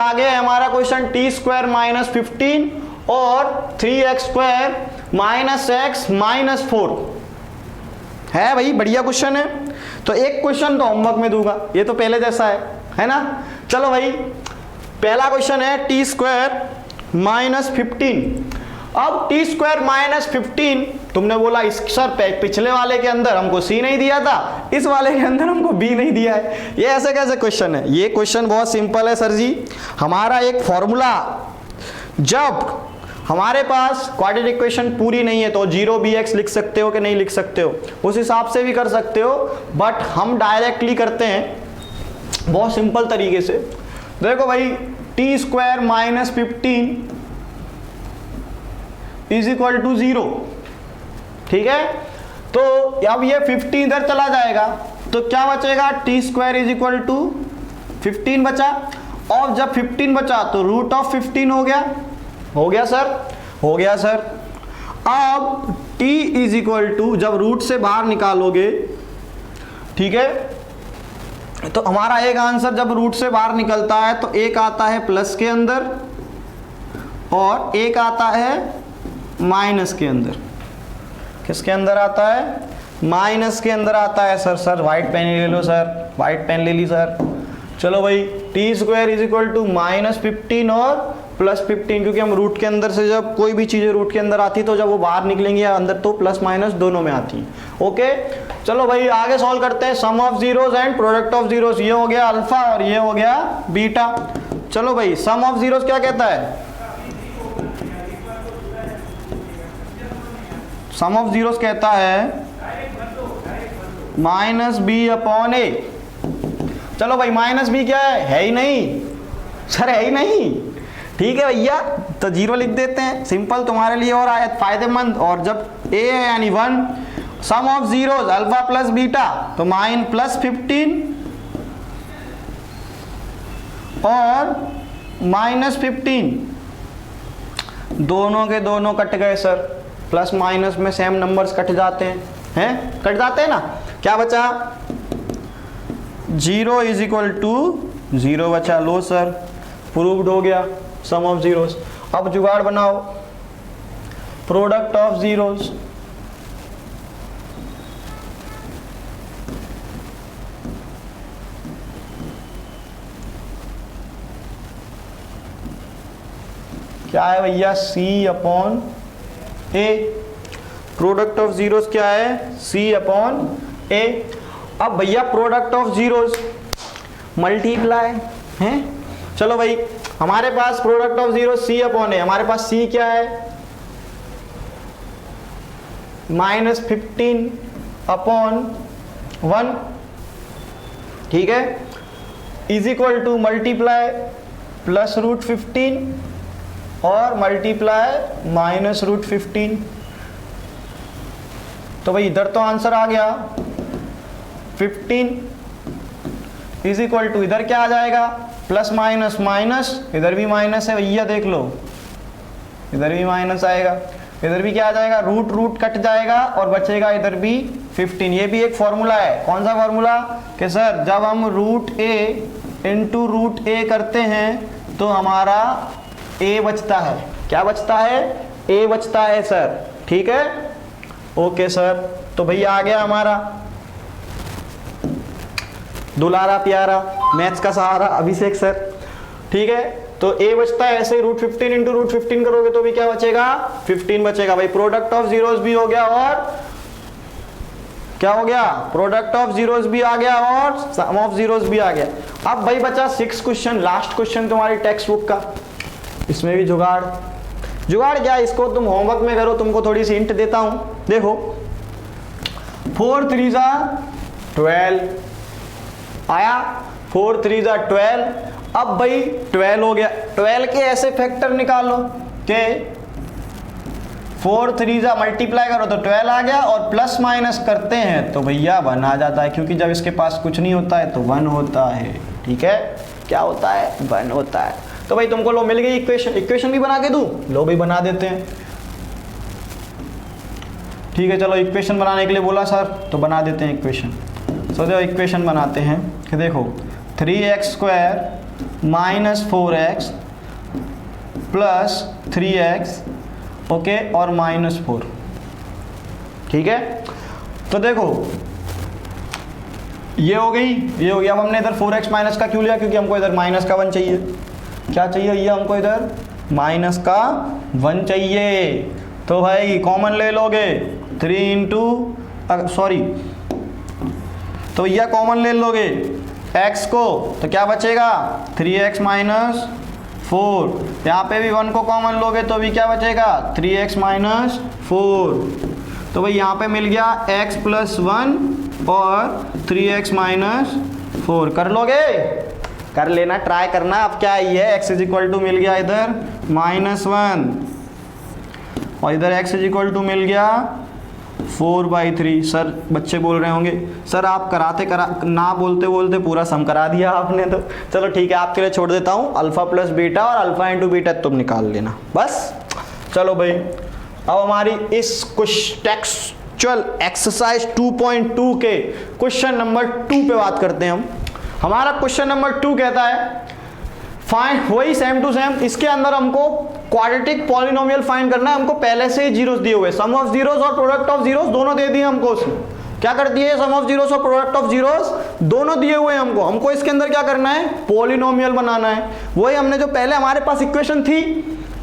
आगे है हमारा क्वेश्चन टी स्क्वायर माइनस 15 और 3x square minus x minus 4 है भाई, बढ़िया क्वेश्चन है। तो एक क्वेश्चन तो होमवर्क में दूंगा, ये तो पहले जैसा है ना। चलो भाई, पहला क्वेश्चन है टी स्क्वायर माइनस 15। अब टी स्क्वायर माइनस 15 तुमने बोला इस सर पिछले वाले के अंदर हमको सी नहीं दिया था, इस वाले के अंदर हमको बी नहीं दिया है, ये ऐसे कैसे क्वेश्चन है? ये क्वेश्चन बहुत सिंपल है सर जी। हमारा एक फॉर्मूला, जब हमारे पास क्वाड्रेटिक इक्वेशन पूरी नहीं है तो 0bx लिख सकते हो कि नहीं लिख सकते हो, उस हिसाब से भी कर सकते हो, बट हम डायरेक्टली करते हैं बहुत सिंपल तरीके से। देखो भाई, T square minus 15 is equal to 0, ठीक है। तो अब ये 15 इधर चला जाएगा तो क्या बचेगा? T square is equal to 15 बचा, और जब 15 बचा तो रूट ऑफ 15 हो गया। हो गया सर, हो गया सर। अब t इज इक्वल टू, जब रूट से बाहर निकालोगे, ठीक है, तो हमारा एक आंसर जब रूट से बाहर निकलता है तो एक आता है प्लस के अंदर और एक आता है माइनस के अंदर। किसके अंदर आता है? माइनस के अंदर आता है। सर व्हाइट पेन ले लो सर, व्हाइट पेन ले ली सर। चलो भाई, T square is equal to minus 15 और प्लस 15, क्योंकि हम रूट के अंदर से जब कोई भी चीज़ें रूट के अंदर आती तो जब वो बाहर निकलेंगी या अंदर तो प्लस माइनस दोनों में आती। ओके, चलो भाई आगे सॉल्व करते हैं। Sum of zeros and product of zeros, ये हो गया अल्फा और ये हो गया बीटा। चलो भाई, सम ऑफ जीरोस क्या कहता है? सम ऑफ जीरोस कहता है माइनस बी अपॉन ए। चलो भाई, माइनस बी क्या है ही नहीं सर, है ही नहीं, ठीक है भैया, तो जीरो लिख देते हैं, सिंपल तुम्हारे लिए और आयत फायदेमंद। और जब ए है यानी 1, sum of zeros alpha plus beta, तो माइन प्लस 15 और माइनस 15, दोनों के दोनों कट गए सर, प्लस माइनस में सेम नंबर्स कट जाते हैं कट जाते हैं ना। क्या बचा? 0 इज इक्वल टू 0 बचा। लो सर, प्रूव्ड हो गया सम ऑफ जीरोस। अब जुगाड़ बनाओ, प्रोडक्ट ऑफ जीरोस। क्या है भैया? C upon A। Product of zeros क्या है? C upon A। अब भैया प्रोडक्ट ऑफ जीरोस मल्टीप्लाई है। चलो भाई, हमारे पास product of zero C upon A, हमारे पास C क्या है? माइनस 15 अपॉन 1, ठीक है, is equal to multiply plus root 15 और मल्टीप्लाई माइनस रूट 15। तो भाई इधर तो आंसर आ गया 15 इज इक्वल टू, इधर क्या आ जाएगा? प्लस माइनस माइनस, इधर भी माइनस है भैया, देख लो, इधर भी माइनस आएगा, इधर भी क्या आ जाएगा? रूट रूट कट जाएगा और बचेगा इधर भी 15। ये भी एक फॉर्मूला है। कौन सा फॉर्मूला? कि सर जब हम रूट ए इंटू रूट ए करते हैं तो हमारा ए बचता है। क्या बचता है? ए बचता है सर, ठीक है। ओके सर, तो भैया आ गया हमारा दुलारा प्यारा मैथ्स का सहारा अभिषेक सर, ठीक है। तो ए बचता है, ऐसे रूट 15 इंटू रूट 15 करोगे तो भी क्या बचेगा? 15 बचेगा। भाई प्रोडक्ट ऑफ जीरोस भी हो गया और क्या हो गया? प्रोडक्ट ऑफ जीरोस भी आ गया और सम ऑफ जीरोस भी आ गया। अब भाई बचा 6 क्वेश्चन, लास्ट क्वेश्चन तुम्हारी टेक्स्ट बुक का। इसमें भी जुगाड़ क्या, इसको तुम होमवर्क में करो, तुमको थोड़ी सी हिंट देता हूं। देखो, 4 3 12 आया, 4 3 12। अब भाई 12 हो गया, 12 के ऐसे फैक्टर निकालो कि 4 3 मल्टीप्लाई करो तो 12 आ गया, और प्लस माइनस करते हैं तो भैया 1 आ जाता है, क्योंकि जब इसके पास कुछ नहीं होता है तो 1 होता है, ठीक है। क्या होता है? 1 होता है। तो भाई तुमको लो मिल गई इक्वेशन भी बना के दूं? लो भाई बना देते हैं, ठीक है। चलो इक्वेशन बनाने के लिए बोला सर, तो बना देते हैं इक्वेशन। तो जो इक्वेशन बनाते हैं कि देखो 3x square -4x plus 3x, okay, और -4। ठीक है, तो देखो ये हो गई, ये हो गया। अब हमने इधर 4x माइनस का क्यों लिया? क्योंकि हमको इधर माइनस का 1 चाहिए। क्या चाहिए? ये हमको इधर माइनस का 1 चाहिए। तो भाई कॉमन ले लोगे 3 इंटू, सॉरी, तो यह कॉमन ले लोगे x को, तो क्या बचेगा? 3x minus 4। यहाँ पे भी 1 को कॉमन लोगे तो भी क्या बचेगा? 3x minus 4। तो भाई यहाँ पे मिल गया x प्लस 1 और 3x माइनस 4। कर लोगे? कर लेना, ट्राई करना। अब क्या है? x इज इक्वल टू मिल गया इधर -1 और इधर x इज इक्वल टू मिल गया 4/3। सर बच्चे बोल रहे होंगे सर आप ना बोलते बोलते पूरा सम करा दिया आपने। तो चलो ठीक है, आपके लिए छोड़ देता हूँ। अल्फा प्लस बीटा और अल्फा इंटू बीटा तुम निकाल लेना बस। चलो भाई, अब हमारी इस कुछ टेक्सचुअल एक्सरसाइज 2.2 के क्वेश्चन नंबर 2 पे बात करते हैं हम। हमारा क्वेश्चन नंबर 2 कहता है फाइंड, वही सेम टू सेम, इसके अंदर हमको क्वाड्रेटिक पॉलिनोमियल फाइंड करना है। हमको पहले से ही जीरोस दिए हुए, सम ऑफ जीरोस और प्रोडक्ट ऑफ जीरोस दोनों दे दिए हमको। उसमें क्या कर दिए? सम ऑफ जीरोस और प्रोडक्ट ऑफ जीरोस दोनों दिए हुए हैं हमको। हमको इसके अंदर क्या करना है? पॉलिनोमियल बनाना है। वही हमने जो पहले हमारे पास इक्वेशन थी,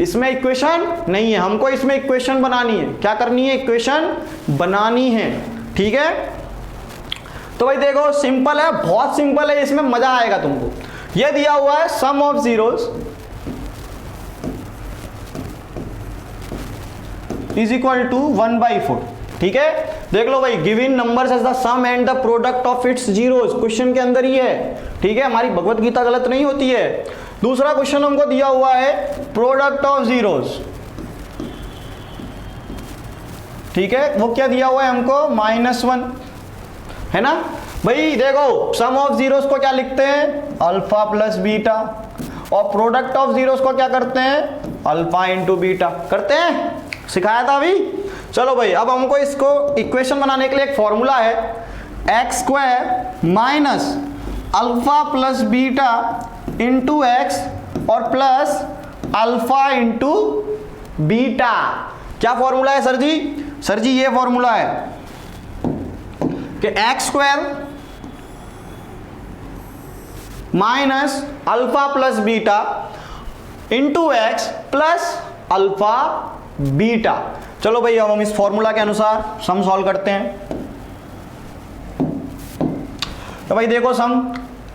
इसमें इक्वेशन नहीं है, हमको इसमें इक्वेशन बनानी है। क्या करनी है? इक्वेशन बनानी है। ठीक है, तो भाई देखो सिंपल है, बहुत सिंपल है, इसमें मजा आएगा तुमको। ये दिया हुआ है sum of zeros is equal to 1/4। ठीक है, देख लो भाई, given numbers as the sum and the product of its zeros, question के अंदर ही है। ठीक है, हमारी भगवत गीता गलत नहीं होती है। दूसरा क्वेश्चन हमको दिया हुआ है प्रोडक्ट ऑफ जीरोस। ठीक है, वो क्या दिया हुआ है हमको? -1, है ना भाई। देखो सम ऑफ जीरोस को क्या लिखते हैं? अल्फा प्लस बीटा, और प्रोडक्ट ऑफ जीरोस को क्या करते हैं? अल्फा इंटू बीटा करते हैं, सिखाया था अभी। चलो भाई, अब हमको इसको इक्वेशन बनाने के लिए एक फॉर्मूला है, x² minus alpha plus beta into x और प्लस अल्फा इंटू बीटा। क्या फॉर्मूला है सर जी? सर जी ये फॉर्मूला है कि x² minus alpha plus beta into x plus alpha beta. चलो भाई, अब हम इस फॉर्मूला के अनुसार सम सॉल्व करते हैं। तो भाई देखो सम,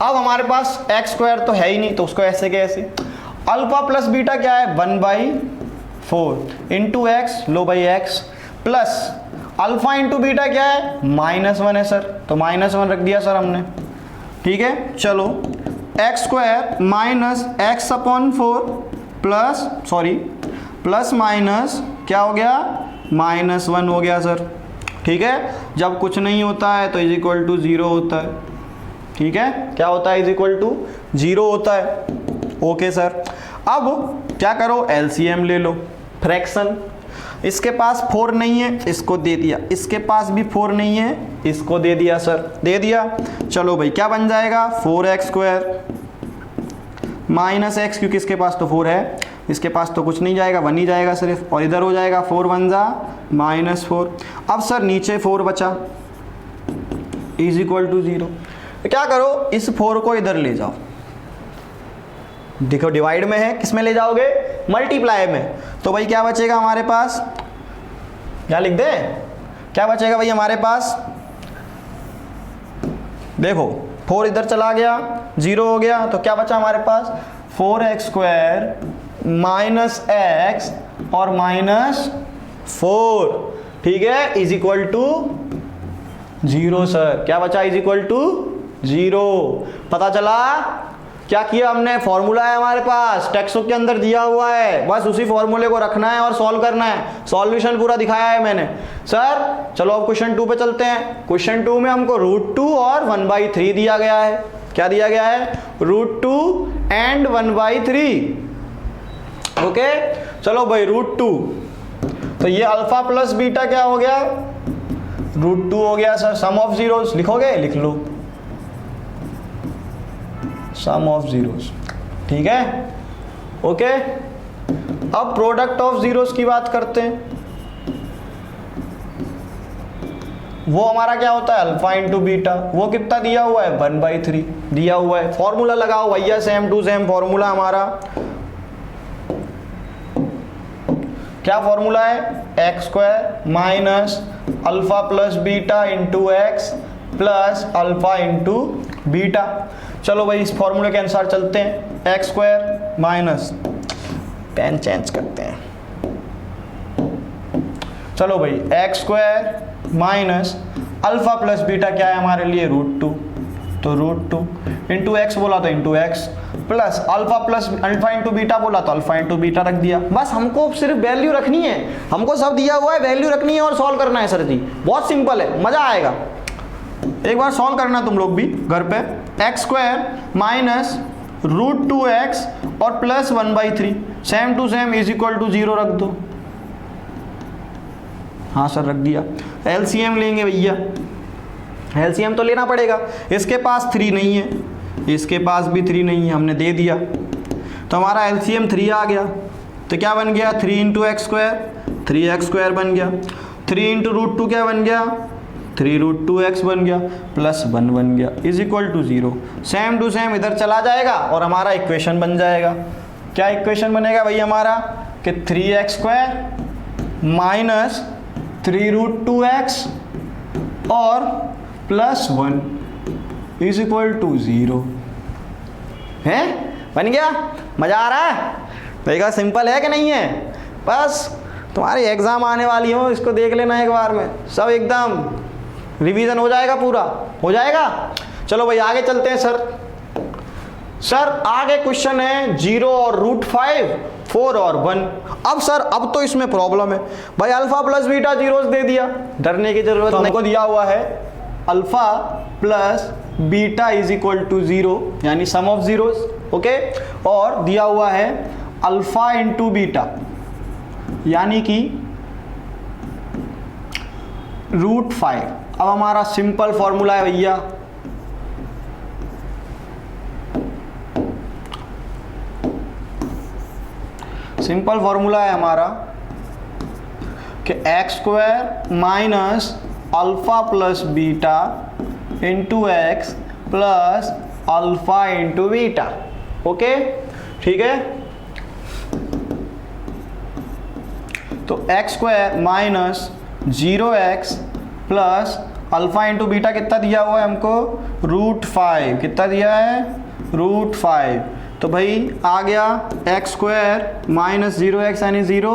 अब हमारे पास x² तो है ही नहीं, तो उसको ऐसे के ऐसे, अल्फा प्लस बीटा क्या है? 1/4 इंटू एक्स, लो भाई x, plus alpha into beta क्या है? -1 है सर, तो -1 रख दिया सर हमने। ठीक है, चलो x² minus x/4 plus, sorry, plus minus क्या हो गया? -1 हो गया सर। ठीक है, जब कुछ नहीं होता है तो इज इक्वल टू 0 होता है। ठीक है, क्या होता है? इज इक्वल टू 0 होता है। ओके सर, अब क्या करो? एलसीएम ले लो। फ्रैक्शन, इसके पास 4 नहीं है, इसको दे दिया, इसके पास भी 4 नहीं है, इसको दे दिया सर, दे दिया। चलो भाई, क्या बन जाएगा? 4x² माइनस x, क्योंकि इसके पास तो 4 है, इसके पास तो कुछ नहीं जाएगा, 1 ही जाएगा सिर्फ, और इधर हो जाएगा 4 1 जा -4। अब सर नीचे 4 बचा, इज इक्वल टू 0। क्या करो? इस 4 को इधर ले जाओ। देखो डिवाइड में है, किस में ले जाओगे? मल्टीप्लाई में। तो भाई क्या बचेगा हमारे पास? क्या लिख दे? क्या बचेगा भाई हमारे पास? देखो 4 इधर चला गया, 0 हो गया, तो क्या बचा हमारे पास? 4x² माइनस एक्स और -4। ठीक है, इज इक्वल टू 0 सर। क्या बचा? Is equal to 0। पता चला क्या किया हमने? फॉर्मूला है हमारे पास, टेक्स्ट बुक के अंदर दिया हुआ है, बस उसी फॉर्मूले को रखना है और सॉल्व करना है। सॉल्यूशन पूरा दिखाया है मैंने सर। चलो अब क्वेश्चन 2 पे चलते हैं। क्वेश्चन 2 में हमको √2 और 1/3 दिया गया है। क्या दिया गया है? √2 एंड 1/3। ओके, चलो भाई √2, तो ये अल्फा प्लस बीटा क्या हो गया? √2 हो गया सर। सम ऑफ जीरोस लिखोगे? लिख लो, सम ऑफ जीरोस। ठीक है, ओके। अब प्रोडक्ट ऑफ जीरोस की बात करते हैं। वो हमारा क्या होता है, अल्फा इंटू बीटा। वो कितना दिया हुआ है, 1/3 दिया हुआ है। फॉर्मूला लगाओ भैया, सेम टू सेम फॉर्मूला हमारा क्या फॉर्मूला है, x square minus alpha plus beta into x plus alpha into beta. चलो भाई इस फॉर्मूले के अनुसार चलते हैं। X square minus, pen change करते हैं, चलो भाई x square minus alpha plus beta क्या है हमारे लिए, √2, तो √2 इंटू एक्स बोला तो into x plus alpha into beta बोला तो अल्फा इंटू बीटा रख दिया। बस हमको सिर्फ वैल्यू रखनी है, हमको सब दिया हुआ है, वैल्यू रखनी है और सॉल्व करना है सर जी। बहुत सिंपल है, मजा आएगा। एक बार सॉल्व करना तुम लोग भी घर पे। एक्स स्क्वायर माइनस √2x और plus 1/3 same to same is equal to 0 रख दो। हाँ सर रख दिया। एलसीएम लेंगे भैया, एलसीएम तो लेना पड़ेगा। इसके पास 3 नहीं है, इसके पास भी 3 नहीं है, हमने दे दिया तो हमारा एलसीएम 3 आ गया। तो क्या बन गया, 3 into x square, 3x square बन गया। 3 इंटू √2 क्या बन गया, 3√2x बन गया प्लस 1 बन गया is equal to 0। Same to same इधर चला जाएगा और हमारा इक्वेशन बन जाएगा। क्या इक्वेशन बनेगा भाई हमारा, कि 3x स्क्वायर माइनस 3√2x और प्लस 1 इज इक्वल टू 0 है। बन गया, मजा आ रहा है। देखा सिंपल है कि नहीं है। बस तुम्हारी एग्जाम आने वाली हो, इसको देख लेना एक बार में, सब एकदम रिवीजन हो जाएगा, पूरा हो जाएगा। चलो भाई आगे चलते हैं सर आगे क्वेश्चन है 0 और √5, 4 और 1। अब सर अब तो इसमें प्रॉब्लम है भाई, अल्फा प्लस बीटा जीरोस दे दिया, डरने की जरूरत नहीं। को दिया हुआ है alpha plus beta is equal to 0 यानी सम ऑफ जीरोस, ओके। और दिया हुआ है अल्फा इंटू बीटा यानी कि √5। अब हमारा सिंपल फॉर्मूला है भैया, सिंपल फॉर्मूला है हमारा कि x square minus alpha plus beta into x plus alpha into beta, okay ठीक है। तो x square minus 0x plus alpha into beta कितना दिया हुआ है हमको, √5। कितना दिया है, √5। तो भाई आ गया एक्स स्क्वायर माइनस 0x यानी 0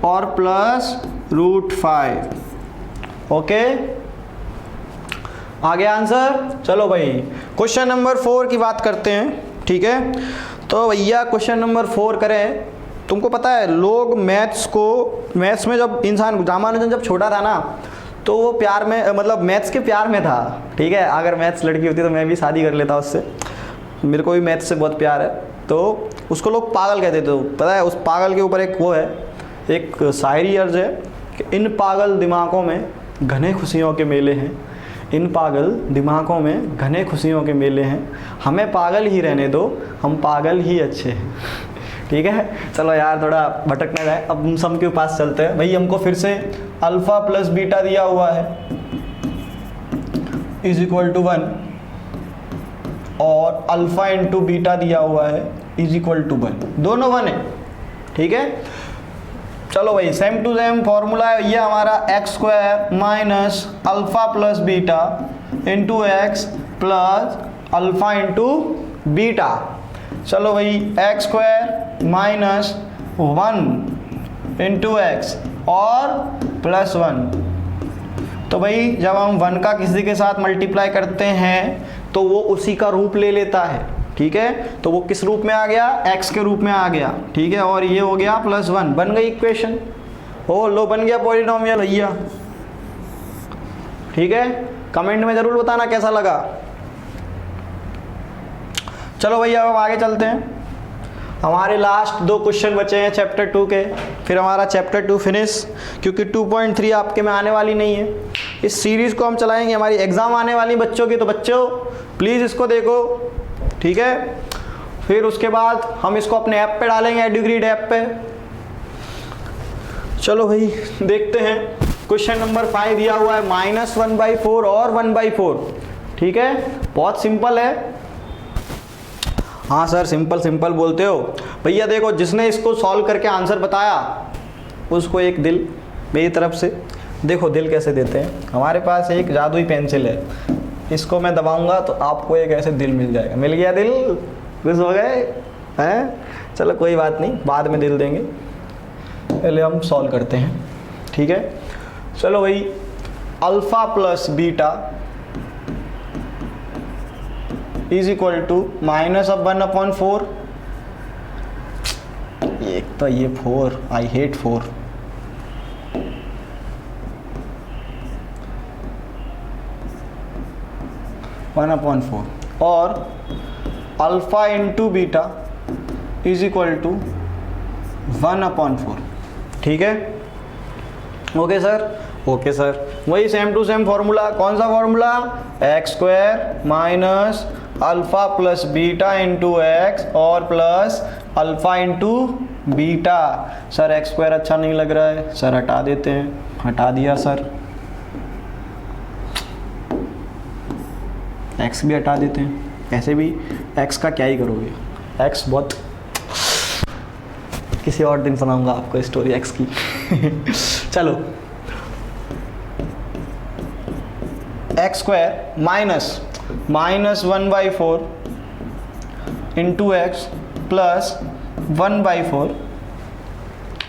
और प्लस √5, ओके आ गया आंसर। चलो भाई क्वेश्चन नंबर 4 की बात करते हैं, ठीक है। तो भैया क्वेश्चन नंबर 4 करें। तुमको पता है लोग मैथ्स में जब इंसान रामानुजन जब छोटा था ना, तो वो प्यार में, मतलब मैथ्स के प्यार में था, ठीक है। अगर मैथ्स लड़की होती तो मैं भी शादी कर लेता उससे, मेरे को भी मैथ्स से बहुत प्यार है। तो उसको लोग पागल कहते थे। पता है उस पागल के ऊपर एक वो है, एक शायरी अर्ज है कि इन पागल दिमागों में घने खुशियों के मेले हैं, इन पागल दिमागों में घने खुशियों के मेले हैं, हमें पागल ही रहने दो, हम पागल ही अच्छे हैं, ठीक है। चलो यार थोड़ा भटकना है, अब हम सम के पास चलते हैं। भाई हमको फिर से अल्फा प्लस बीटा दिया हुआ है इज इक्वल टू 1 और अल्फा इंटू बीटा दिया हुआ है इज इक्वल टू 1, दोनों 1 है, ठीक है। चलो भाई सेम टू सेम फॉर्मूला है ये हमारा, x square minus alpha plus beta into x plus alpha into beta. चलो भाई x square minus 1 into x और प्लस 1। तो भाई जब हम 1 का किसी के साथ मल्टीप्लाई करते हैं तो वो उसी का रूप ले लेता है, ठीक है। तो वो किस रूप में आ गया, x के रूप में आ गया, ठीक है। और ये हो गया +1, बन गई इक्वेशन, हो लो बन गया पॉलिनोमियल भैया, ठीक है। कमेंट में जरूर बताना कैसा लगा। चलो भैया अब आगे चलते हैं। हमारे लास्ट 2 क्वेश्चन बचे हैं चैप्टर 2 के, फिर हमारा चैप्टर 2 फिनिश, क्योंकि 2.3 आपके में आने वाली नहीं है। इस सीरीज़ को हम चलाएंगे, हमारी एग्ज़ाम आने वाली बच्चों की, तो बच्चों प्लीज़ इसको देखो, ठीक है। फिर उसके बाद हम इसको अपने ऐप पे डालेंगे, एडुग्रीड ऐप पे। चलो भाई देखते हैं। क्वेश्चन नंबर 5 दिया हुआ है -1/4 और 1/4। ठीक है, बहुत सिंपल है। हाँ सर सिंपल बोलते हो भैया। देखो जिसने इसको सॉल्व करके आंसर बताया उसको एक दिल मेरी तरफ से। देखो दिल कैसे देते हैं, हमारे पास एक जादुई पेंसिल है, इसको मैं दबाऊंगा तो आपको एक ऐसे दिल मिल जाएगा। मिल गया दिल, खुश हो गए हैं? चलो कोई बात नहीं, बाद में दिल देंगे, पहले हम सॉल्व करते हैं। ठीक है, चलो भाई। Alpha plus beta is equal to -1/4। एक तो ये 4, आई हेट 4। और alpha into beta is equal to 1/4। ठीक है, ओके सर, ओके सर। वही सेम टू सेम फॉर्मूला। कौन सा formula? x² minus alpha plus beta into x और plus alpha into beta. Sir x² अच्छा नहीं लग रहा है, सर हटा देते हैं। हटा दिया सर, x भी हटा देते हैं। ऐसे भी x का क्या ही करोगे, x बहुत, किसी और दिन सुनाऊंगा आपको स्टोरी x की। चलो, x² -1/4 into x plus 1/4।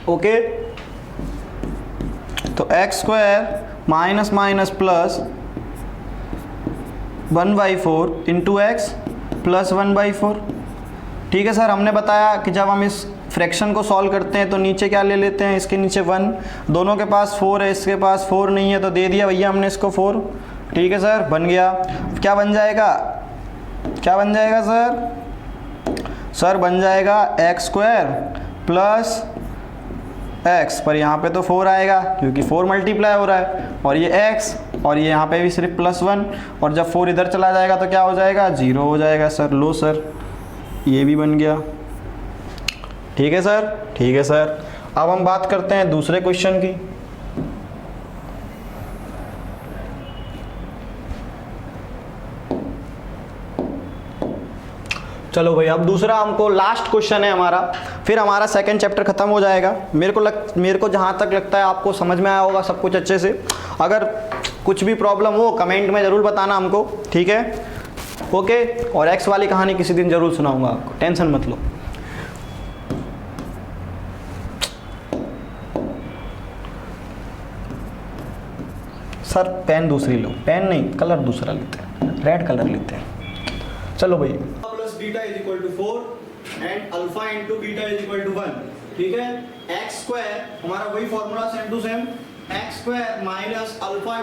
Okay, तो x² minus minus plus 1/4 into x plus 1/4। ठीक है सर, हमने बताया कि जब हम इस फ्रैक्शन को सॉल्व करते हैं तो नीचे क्या ले लेते हैं, इसके नीचे 1। दोनों के पास 4 है, इसके पास 4 नहीं है, तो दे दिया भैया हमने इसको 4। ठीक है सर, बन गया। क्या बन जाएगा, क्या बन जाएगा सर? सर बन जाएगा x² प्लस x, पर यहाँ पे तो 4 आएगा क्योंकि 4 मल्टीप्लाई हो रहा है, और ये x, और ये यहाँ पे भी सिर्फ +1, और जब 4 इधर चला जाएगा तो क्या हो जाएगा, 0 हो जाएगा सर। लो सर, ये भी बन गया। ठीक है सर, ठीक है सर। अब हम बात करते हैं दूसरे क्वेश्चन की। चलो भाई, अब दूसरा हमको लास्ट क्वेश्चन है हमारा, फिर हमारा सेकंड चैप्टर खत्म हो जाएगा। मेरे को जहाँ तक लगता है आपको समझ में आया होगा सब कुछ अच्छे से। अगर कुछ भी प्रॉब्लम हो कमेंट में ज़रूर बताना हमको, ठीक है? ओके, और एक्स वाली कहानी किसी दिन ज़रूर सुनाऊंगा आपको, टेंशन मत लो। सर पेन दूसरी लो, पेन नहीं, कलर दूसरा लेते हैं, रेड कलर लेते हैं। चलो भाई, plus beta is equal to 4 and alpha into beta is equal to 1। ठीक है, x² हमारा वही formula same to same, x² minus alpha